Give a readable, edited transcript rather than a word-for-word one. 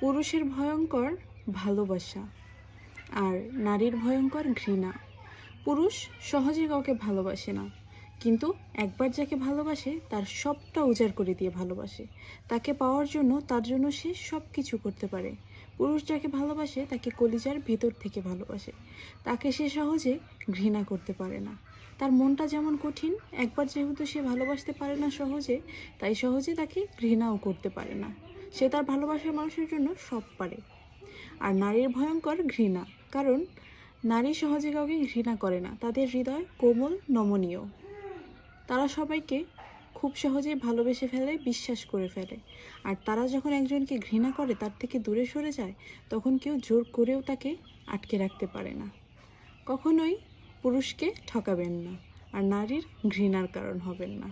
পুরুষের ভয়ঙ্কর ভালোবাসা আর নারীর ভয়ঙ্কর ঘৃণা। পুরুষ সহজে কাউকে ভালোবাসে না, কিন্তু একবার যাকে ভালোবাসে তার সবটা উজাড় করে দিয়ে ভালোবাসে। তাকে পাওয়ার জন্য তার জন্য সে সব কিছু করতে পারে। পুরুষ যাকে ভালোবাসে তাকে কলিজার ভিতর থেকে ভালোবাসে। তাকে সে সহজে ঘৃণা করতে পারে না। তার মনটা যেমন কঠিন, একবার যেহেতু সে ভালোবাসতে পারে না সহজে, তাই সহজে তাকে ঘৃণাও করতে পারে না। সে তার ভালোবাসার মানুষের জন্য সব পারে। আর নারীর ভয়ঙ্কর ঘৃণা, কারণ নারী সহজে কাউকে ঘৃণা করে না। তাদের হৃদয় কোমল, নমনীয়। তারা সবাইকে খুব সহজেই ভালোবেসে ফেলে, বিশ্বাস করে ফেলে। আর তারা যখন একজনকে ঘৃণা করে, তার থেকে দূরে সরে যায়, তখন কেউ জোর করেও তাকে আটকে রাখতে পারে না। কখনোই পুরুষকে ঠকাবেন না, আর নারীর ঘৃণার কারণ হবেন না।